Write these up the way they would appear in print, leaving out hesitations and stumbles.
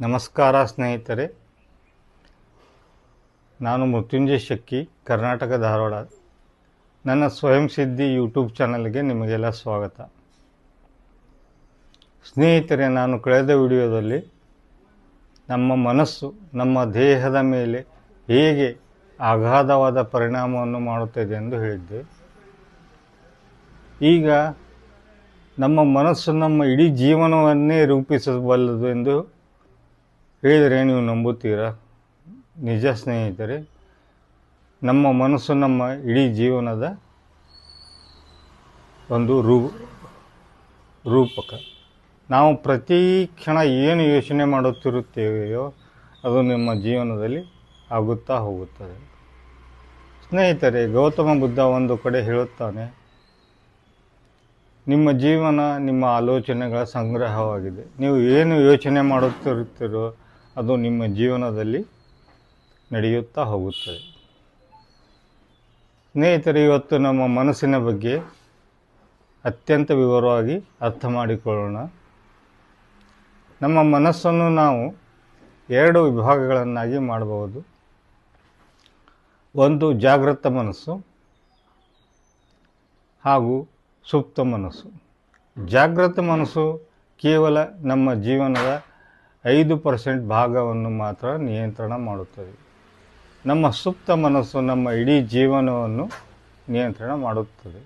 ನಮಸ್ಕಾರ ಸ್ನೇಹಿತರೆ, ನಾನು ಮೃತ್ಯುಂಜಯ ಶಕ್ಕಿ, ಕರ್ನಾಟಕ ಧಾರವಾಡ. ನನ್ನ ಸ್ವಯಂ ಸಿದ್ಧಿ ಯೂಟ್ಯೂಬ್ ಚಾನಲ್ಗೆ ನಿಮಗೆಲ್ಲ ಸ್ವಾಗತ. ಸ್ನೇಹಿತರೆ, ನಾನು ಕಳೆದ ವಿಡಿಯೋದಲ್ಲಿ ನಮ್ಮ ಮನಸ್ಸು ನಮ್ಮ ದೇಹದ ಮೇಲೆ ಹೇಗೆ ಅಗಾಧವಾದ ಪರಿಣಾಮವನ್ನು ಮಾಡುತ್ತದೆ ಎಂದು ಹೇಳಿದ್ದೆ. ಈಗ ನಮ್ಮ ಮನಸ್ಸು ನಮ್ಮ ಇಡೀ ಜೀವನವನ್ನೇ ರೂಪಿಸಬಲ್ಲದು ಎಂದು ಹೇಳಿದರೆ ನೀವು ನಂಬುತ್ತೀರಾ? ನಿಜ ಸ್ನೇಹಿತರೆ, ನಮ್ಮ ಮನಸ್ಸು ನಮ್ಮ ಇಡೀ ಜೀವನದ ಒಂದು ರೂಪಕ. ನಾವು ಪ್ರತಿ ಕ್ಷಣ ಏನು ಯೋಚನೆ ಮಾಡುತ್ತಿರುತ್ತೇವೆಯೋ ಅದು ನಿಮ್ಮ ಜೀವನದಲ್ಲಿ ಆಗುತ್ತಾ ಹೋಗುತ್ತದೆ. ಸ್ನೇಹಿತರೆ, ಗೌತಮ ಬುದ್ಧ ಒಂದು ಕಡೆ ಹೇಳುತ್ತಾನೆ, ನಿಮ್ಮ ಜೀವನ ನಿಮ್ಮ ಆಲೋಚನೆಗಳ ಸಂಗ್ರಹವಾಗಿದೆ. ನೀವು ಏನು ಯೋಚನೆ ಮಾಡುತ್ತಿರುತ್ತೀರೋ ಅದು ನಿಮ್ಮ ಜೀವನದಲ್ಲಿ ನಡೆಯುತ್ತಾ ಹೋಗುತ್ತದೆ. ಸ್ನೇಹಿತರೆ, ಇವತ್ತು ನಮ್ಮ ಮನಸ್ಸಿನ ಬಗ್ಗೆ ಅತ್ಯಂತ ವಿವರವಾಗಿ ಅರ್ಥ ಮಾಡಿಕೊಳ್ಳೋಣ. ನಮ್ಮ ಮನಸ್ಸನ್ನು ನಾವು 2 ವಿಭಾಗಗಳನ್ನಾಗಿ ಮಾಡಬಹುದು. ಒಂದು ಜಾಗೃತ ಮನಸ್ಸು ಹಾಗೂ ಸುಪ್ತ ಮನಸ್ಸು. ಜಾಗೃತ ಮನಸ್ಸು ಕೇವಲ ನಮ್ಮ ಜೀವನದ 5% ಭಾಗವನ್ನು ಮಾತ್ರ ನಿಯಂತ್ರಣ ಮಾಡುತ್ತದೆ. ನಮ್ಮ ಸುಪ್ತ ಮನಸ್ಸು ನಮ್ಮ ಇಡೀ ಜೀವನವನ್ನು ನಿಯಂತ್ರಣ ಮಾಡುತ್ತದೆ.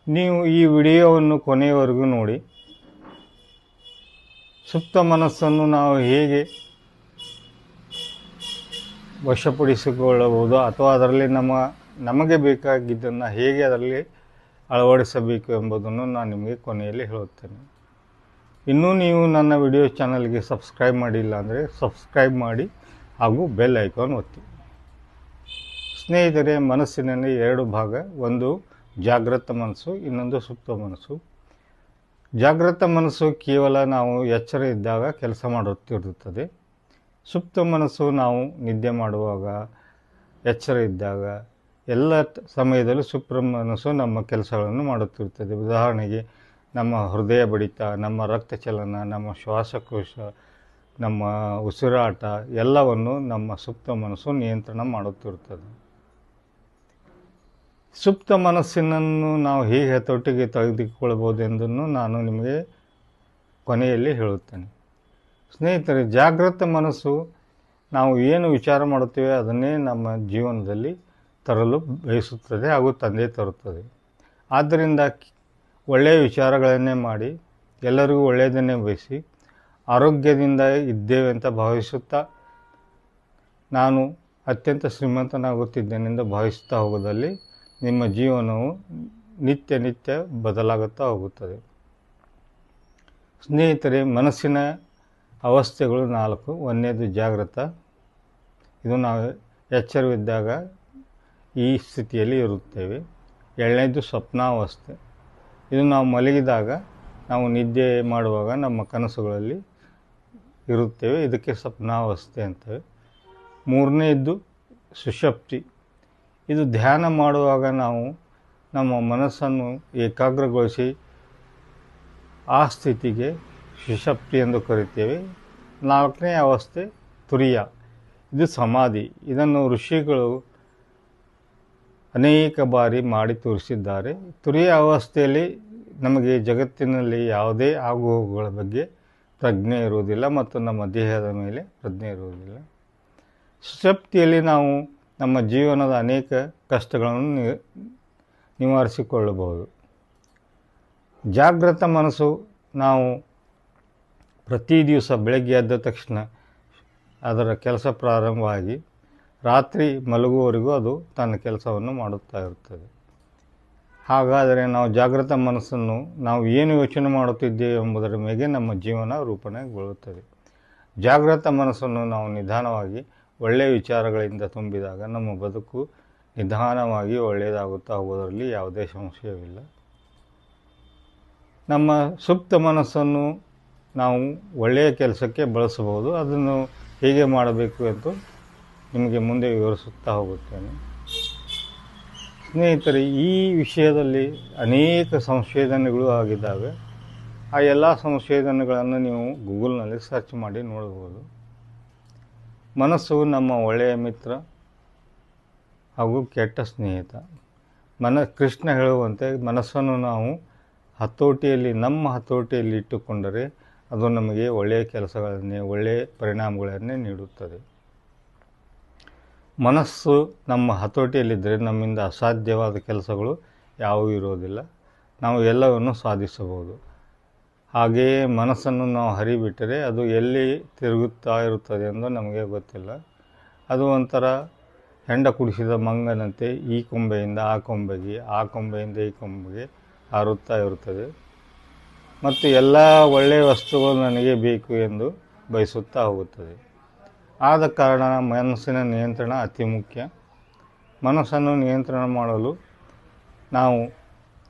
ನೀವು ಈ ವಿಡಿಯೋವನ್ನು ಕೊನೆಯವರೆಗೂ ನೋಡಿ. ಸುಪ್ತ ಮನಸ್ಸನ್ನು ನಾವು ಹೇಗೆ ವಶಪಡಿಸಿಕೊಳ್ಳಬಹುದು ಅಥವಾ ಅದರಲ್ಲಿ ನಮಗೆ ಬೇಕಾಗಿದ್ದನ್ನು ಹೇಗೆ ಅದರಲ್ಲಿ ಅಳವಡಿಸಬೇಕು ಎಂಬುದನ್ನು ನಾನು ನಿಮಗೆ ಕೊನೆಯಲ್ಲಿ ಹೇಳುತ್ತೇನೆ. ಇನ್ನೂ ನೀವು ನನ್ನ ವಿಡಿಯೋ ಚಾನಲ್ಗೆ ಸಬ್ಸ್ಕ್ರೈಬ್ ಮಾಡಿಲ್ಲ ಅಂದರೆ ಸಬ್ಸ್ಕ್ರೈಬ್ ಮಾಡಿ ಹಾಗೂ ಬೆಲ್ ಐಕಾನ್ ಒತ್ತಿ. ಸ್ನೇಹಿತರೆ, ಮನಸ್ಸಿನಲ್ಲಿ 2 ಭಾಗ, ಒಂದು ಜಾಗೃತ ಮನಸ್ಸು, ಇನ್ನೊಂದು ಸುಪ್ತ ಮನಸ್ಸು. ಜಾಗೃತ ಮನಸ್ಸು ಕೇವಲ ನಾವು ಎಚ್ಚರ ಇದ್ದಾಗ ಕೆಲಸ ಮಾಡುತ್ತಿರುತ್ತದೆ. ಸುಪ್ತ ಮನಸ್ಸು ನಾವು ನಿದ್ದೆ ಮಾಡುವಾಗ, ಎಚ್ಚರ ಇದ್ದಾಗ, ಎಲ್ಲ ಸಮಯದಲ್ಲೂ ಸುಪ್ತ ಮನಸ್ಸು ನಮ್ಮ ಕೆಲಸಗಳನ್ನು ಮಾಡುತ್ತಿರುತ್ತದೆ. ಉದಾಹರಣೆಗೆ ನಮ್ಮ ಹೃದಯ ಬಡಿತ, ನಮ್ಮ ರಕ್ತ ಚಲನ, ನಮ್ಮ ಶ್ವಾಸಕೋಶ, ನಮ್ಮ ಉಸಿರಾಟ ಎಲ್ಲವನ್ನು ನಮ್ಮ ಸುಪ್ತ ಮನಸ್ಸು ನಿಯಂತ್ರಣ ಮಾಡುತ್ತಿರುತ್ತದೆ. ಸುಪ್ತ ಮನಸ್ಸಿನನ್ನು ನಾವು ಹೇಗೆ ಹತೋಟಿಗೆ ತೆಗೆದುಕೊಳ್ಳಬಹುದೆಂದನ್ನು ನಾನು ನಿಮಗೆ ಕೊನೆಯಲ್ಲಿ ಹೇಳುತ್ತೇನೆ. ಸ್ನೇಹಿತರೆ, ಜಾಗೃತ ಮನಸ್ಸು ನಾವು ಏನು ವಿಚಾರ ಮಾಡುತ್ತೇವೆ ಅದನ್ನೇ ನಮ್ಮ ಜೀವನದಲ್ಲಿ ತರಲು ಬಯಸುತ್ತದೆ ಹಾಗೂ ತಂದೆ ತರುತ್ತದೆ. ಆದ್ದರಿಂದ ಒಳ್ಳೆಯ ವಿಚಾರಗಳನ್ನೇ ಮಾಡಿ, ಎಲ್ಲರಿಗೂ ಒಳ್ಳೆಯದನ್ನೇ ಬಯಸಿ, ಆರೋಗ್ಯದಿಂದ ಇದ್ದೇವೆ ಅಂತ ಭಾವಿಸುತ್ತಾ ನಾನು ಅತ್ಯಂತ ಶ್ರೀಮಂತನಾಗುತ್ತಿದ್ದೇನೆಂದು ಭಾವಿಸುತ್ತಾ ಹೋಗೋದಲ್ಲಿ ನಿಮ್ಮ ಜೀವನವು ನಿತ್ಯ ನಿತ್ಯ ಬದಲಾಗುತ್ತಾ ಹೋಗುತ್ತದೆ. ಸ್ನೇಹಿತರೆ, ಮನಸ್ಸಿನ ಅವಸ್ಥೆಗಳು 4. ಒಂದನೇದು ಜಾಗೃತ. ಇದು ನಾವು ಎಚ್ಚರವಿದ್ದಾಗ ಈ ಸ್ಥಿತಿಯಲ್ಲಿ ಇರುತ್ತೇವೆ. ಎರಡನೇದು ಸ್ವಪ್ನಾವಸ್ಥೆ. ಇದು ನಾವು ಮಲಗಿದಾಗ, ನಾವು ನಿದ್ದೆ ಮಾಡುವಾಗ ನಮ್ಮ ಕನಸುಗಳಲ್ಲಿ ಇರುತ್ತೇವೆ. ಇದಕ್ಕೆ ಸ್ವಪ್ನಾವಸ್ಥೆ ಅಂತೇವೆ. ಮೂರನೇದ್ದು ಸುಷುಪ್ತಿ. ಇದು ಧ್ಯಾನ ಮಾಡುವಾಗ ನಾವು ನಮ್ಮ ಮನಸ್ಸನ್ನು ಏಕಾಗ್ರಗೊಳಿಸಿ ಆ ಸ್ಥಿತಿಗೆ ಸುಷುಪ್ತಿ ಎಂದು ಕರೀತೇವೆ. 4ನೇ ಅವಸ್ಥೆ ತುರಿಯ. ಇದು ಸಮಾಧಿ. ಇದನ್ನು ಋಷಿಗಳು ಅನೇಕ ಬಾರಿ ಮಾಡಿ ತೋರಿಸಿದ್ದಾರೆ. ತುರಿಯ ಅವಸ್ಥೆಯಲ್ಲಿ ನಮಗೆ ಜಗತ್ತಿನಲ್ಲಿ ಯಾವುದೇ ಆಗುಹೋಗುಗಳ ಬಗ್ಗೆ ಪ್ರಜ್ಞೆ ಇರುವುದಿಲ್ಲ ಮತ್ತು ನಮ್ಮ ದೇಹದ ಮೇಲೆ ಪ್ರಜ್ಞೆ ಇರುವುದಿಲ್ಲ. ಸುಷುಪ್ತಿಯಲ್ಲಿ ನಾವು ನಮ್ಮ ಜೀವನದ ಅನೇಕ ಕಷ್ಟಗಳನ್ನು ನಿವಾರಿಸಿಕೊಳ್ಳಬಹುದು. ಜಾಗೃತ ಮನಸ್ಸು ನಾವು ಪ್ರತಿ ದಿವಸ ಬೆಳಗ್ಗೆ ಎದ್ದ ತಕ್ಷಣ ಅದರ ಕೆಲಸ ಪ್ರಾರಂಭವಾಗಿ ರಾತ್ರಿ ಮಲಗುವವರೆಗೂ ಅದು ತನ್ನ ಕೆಲಸವನ್ನು ಮಾಡುತ್ತಾ ಇರುತ್ತದೆ. ಹಾಗಾದರೆ ನಾವು ಜಾಗೃತ ಮನಸ್ಸನ್ನು ನಾವು ಏನು ಯೋಚನೆ ಮಾಡುತ್ತಿದ್ದೇವೆ ಎಂಬುದರ ಮೇಲೆ ನಮ್ಮ ಜೀವನ ರೂಪಣೆಗೊಳ್ಳುತ್ತದೆ. ಜಾಗೃತ ಮನಸ್ಸನ್ನು ನಾವು ನಿಧಾನವಾಗಿ ಒಳ್ಳೆಯ ವಿಚಾರಗಳಿಂದ ತುಂಬಿದಾಗ ನಮ್ಮ ಬದುಕು ನಿಧಾನವಾಗಿ ಒಳ್ಳೆಯದಾಗುತ್ತಾ ಹೋಗೋದರಲ್ಲಿ ಯಾವುದೇ ಸಂಶಯವಿಲ್ಲ. ನಮ್ಮ ಸುಪ್ತ ಮನಸ್ಸನ್ನು ನಾವು ಒಳ್ಳೆಯ ಕೆಲಸಕ್ಕೆ ಬಳಸಬಹುದು. ಅದನ್ನು ಹೇಗೆ ಮಾಡಬೇಕು ಎಂದು ನಿಮಗೆ ಮುಂದೆ ವಿವರಿಸುತ್ತಾ ಹೋಗುತ್ತೇನೆ. ಸ್ನೇಹಿತರೆ, ಈ ವಿಷಯದಲ್ಲಿ ಅನೇಕ ಸಂಶೋಧನೆಗಳು ಆಗಿದ್ದಾವೆ. ಆ ಎಲ್ಲ ಸಂಶೋಧನೆಗಳನ್ನು ನೀವು ಗೂಗಲ್ನಲ್ಲಿ ಸರ್ಚ್ ಮಾಡಿ ನೋಡ್ಬೋದು. ಮನಸ್ಸು ನಮ್ಮ ಒಳ್ಳೆಯ ಮಿತ್ರ ಹಾಗೂ ಕೆಟ್ಟ ಸ್ನೇಹಿತ. ಕೃಷ್ಣ ಹೇಳುವಂತೆ ಮನಸ್ಸನ್ನು ನಾವು ನಮ್ಮ ಹತೋಟಿಯಲ್ಲಿ ಇಟ್ಟುಕೊಂಡರೆ ಅದು ನಮಗೆ ಒಳ್ಳೆಯ ಕೆಲಸಗಳನ್ನೇ, ಒಳ್ಳೆಯ ಪರಿಣಾಮಗಳನ್ನೇ ನೀಡುತ್ತದೆ. ಮನಸ್ಸು ನಮ್ಮ ಹತೋಟಿಯಲ್ಲಿದ್ದರೆ ನಮ್ಮಿಂದ ಅಸಾಧ್ಯವಾದ ಕೆಲಸಗಳು ಯಾವುವೂ ಇರೋದಿಲ್ಲ, ನಾವು ಎಲ್ಲವನ್ನು ಸಾಧಿಸಬಹುದು. ಹಾಗೆಯೇ ಮನಸ್ಸನ್ನು ನಾವು ಹರಿಬಿಟ್ಟರೆ ಅದು ಎಲ್ಲಿ ತಿರುಗುತ್ತಾ ಇರುತ್ತದೆ ಎಂದು ನಮಗೆ ಗೊತ್ತಿಲ್ಲ. ಅದು ಒಂಥರ ಹೆಂಡ ಕುಡಿಸಿದ ಮಂಗನಂತೆ ಈ ಕೊಂಬೆಯಿಂದ ಆ ಕೊಂಬೆಗೆ, ಆ ಕೊಂಬೆಯಿಂದ ಈ ಕೊಂಬೆಗೆ ಹಾರುತ್ತಾ ಇರುತ್ತದೆ ಮತ್ತು ಎಲ್ಲ ಒಳ್ಳೆಯ ವಸ್ತುಗಳು ನನಗೆ ಬೇಕು ಎಂದು ಬಯಸುತ್ತಾ ಹೋಗುತ್ತದೆ. ಆದ ಕಾರಣ ಮನಸ್ಸಿನ ನಿಯಂತ್ರಣ ಅತಿ ಮುಖ್ಯ. ಮನಸ್ಸನ್ನು ನಿಯಂತ್ರಣ ಮಾಡಲು ನಾವು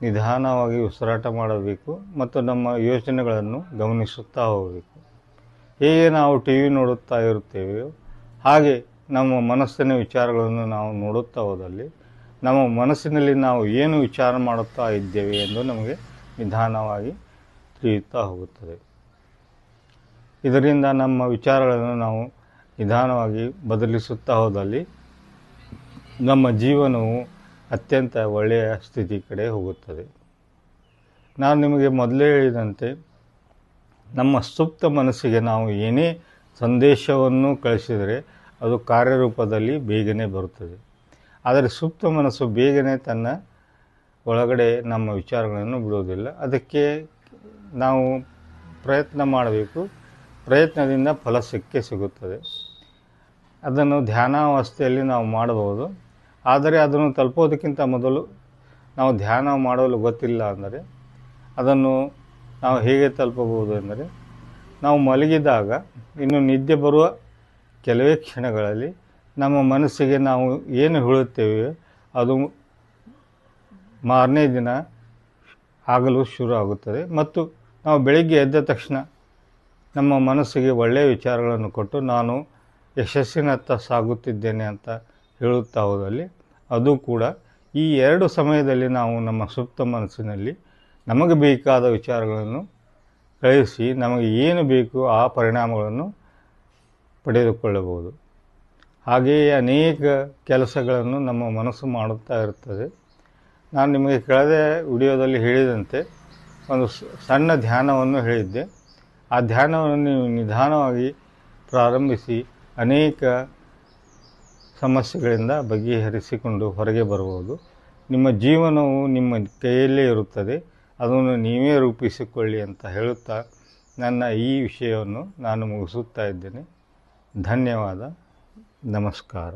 ನಿಧಾನವಾಗಿ ಉಸಿರಾಟ ಮಾಡಬೇಕು ಮತ್ತು ನಮ್ಮ ಯೋಚನೆಗಳನ್ನು ಗಮನಿಸುತ್ತಾ ಹೋಗಬೇಕು. ಹೇಗೆ ನಾವು ಟಿವಿ ನೋಡುತ್ತಾ ಇರುತ್ತೇವೆಯೋ ಹಾಗೆ ನಮ್ಮ ಮನಸ್ಸಿನ ವಿಚಾರಗಳನ್ನು ನಾವು ನೋಡುತ್ತಾ ಹೋದಲ್ಲಿ ನಮ್ಮ ಮನಸ್ಸಿನಲ್ಲಿ ನಾವು ಏನು ವಿಚಾರ ಮಾಡುತ್ತಾ ಇದ್ದೇವೆ ಎಂದು ನಮಗೆ ನಿಧಾನವಾಗಿ ತಿಳಿಯುತ್ತಾ ಹೋಗುತ್ತದೆ. ಇದರಿಂದ ನಮ್ಮ ವಿಚಾರಗಳನ್ನು ನಾವು ನಿಧಾನವಾಗಿ ಬದಲಿಸುತ್ತಾ ಹೋದಲ್ಲಿ ನಮ್ಮ ಜೀವನವು ಅತ್ಯಂತ ಒಳ್ಳೆಯ ಸ್ಥಿತಿ ಕಡೆ ಹೋಗುತ್ತದೆ. ನಾನು ನಿಮಗೆ ಮೊದಲೇ ಹೇಳಿದಂತೆ ನಮ್ಮ ಸುಪ್ತ ಮನಸ್ಸಿಗೆ ನಾವು ಏನೇ ಸಂದೇಶವನ್ನು ಕಳಿಸಿದರೆ ಅದು ಕಾರ್ಯರೂಪದಲ್ಲಿ ಬೇಗನೆ ಬರುತ್ತದೆ. ಆದರೆ ಸುಪ್ತ ಮನಸ್ಸು ಬೇಗನೆ ತನ್ನ ಒಳಗಡೆ ನಮ್ಮ ವಿಚಾರಗಳನ್ನು ಬಿಡುವುದಿಲ್ಲ. ಅದಕ್ಕೆ ನಾವು ಪ್ರಯತ್ನ ಮಾಡಬೇಕು. ಪ್ರಯತ್ನದಿಂದ ಫಲ ಸಿಗುತ್ತದೆ. ಅದನ್ನು ಧ್ಯಾನಾವಸ್ಥೆಯಲ್ಲಿ ನಾವು ಮಾಡಬಹುದು. ಆದರೆ ಅದನ್ನು ತಲುಪೋದಕ್ಕಿಂತ ಮೊದಲು ನಾವು ಧ್ಯಾನ ಮಾಡಲು ಗೊತ್ತಿಲ್ಲ ಅಂದರೆ ಅದನ್ನು ನಾವು ಹೇಗೆ ತಲುಪಬಹುದು ಎಂದರೆ, ನಾವು ಮಲಗಿದಾಗ ಇನ್ನು ನಿದ್ದೆ ಬರುವ ಕೆಲವೇ ಕ್ಷಣಗಳಲ್ಲಿ ನಮ್ಮ ಮನಸ್ಸಿಗೆ ನಾವು ಏನು ಹೇಳುತ್ತೇವೆ ಅದು ಮಾರನೇ ದಿನ ಆಗಲು ಶುರು ಆಗುತ್ತದೆ ಮತ್ತು ನಾವು ಬೆಳಿಗ್ಗೆ ಎದ್ದ ತಕ್ಷಣ ನಮ್ಮ ಮನಸ್ಸಿಗೆ ಒಳ್ಳೆಯ ವಿಚಾರಗಳನ್ನು ಕೊಟ್ಟು ನಾನು ಯಶಸ್ಸಿನತ್ತ ಸಾಗುತ್ತಿದ್ದೇನೆ ಅಂತ ಹೇಳುತ್ತಾ ಹೋದಲ್ಲಿ ಅದು ಕೂಡ ಈ ಎರಡು ಸಮಯದಲ್ಲಿ ನಾವು ನಮ್ಮ ಸುಪ್ತ ಮನಸ್ಸಿನಲ್ಲಿ ನಮಗೆ ಬೇಕಾದ ವಿಚಾರಗಳನ್ನು ಕಳಿಸಿ ನಮಗೆ ಏನು ಬೇಕು ಆ ಪರಿಣಾಮಗಳನ್ನು ಪಡೆದುಕೊಳ್ಳಬಹುದು. ಹಾಗೆಯೇ ಅನೇಕ ಕೆಲಸಗಳನ್ನು ನಮ್ಮ ಮನಸ್ಸು ಮಾಡುತ್ತಾ ಇರುತ್ತದೆ. ನಾನು ನಿಮಗೆ ಕಳೆದ ವಿಡಿಯೋದಲ್ಲಿ ಹೇಳಿದಂತೆ ಒಂದು ಸಣ್ಣ ಧ್ಯಾನವನ್ನು ಹೇಳಿದ್ದೆ. ಆ ಧ್ಯಾನವನ್ನು ನೀವು ನಿಧಾನವಾಗಿ ಪ್ರಾರಂಭಿಸಿ ಅನೇಕ ಸಮಸ್ಯೆಗಳಿಂದ ಬಗೆಹರಿಸಿಕೊಂಡು ಹೊರಗೆ ಬರಬಹುದು. ನಿಮ್ಮ ಜೀವನವು ನಿಮ್ಮ ಕೈಯಲ್ಲೇ ಇರುತ್ತದೆ, ಅದನ್ನು ನೀವೇ ರೂಪಿಸಿಕೊಳ್ಳಿ ಅಂತ ಹೇಳುತ್ತಾ ನನ್ನ ಈ ವಿಷಯವನ್ನು ನಾನು ಮುಗಿಸುತ್ತಾ ಇದ್ದೇನೆ. ಧನ್ಯವಾದ. ನಮಸ್ಕಾರ.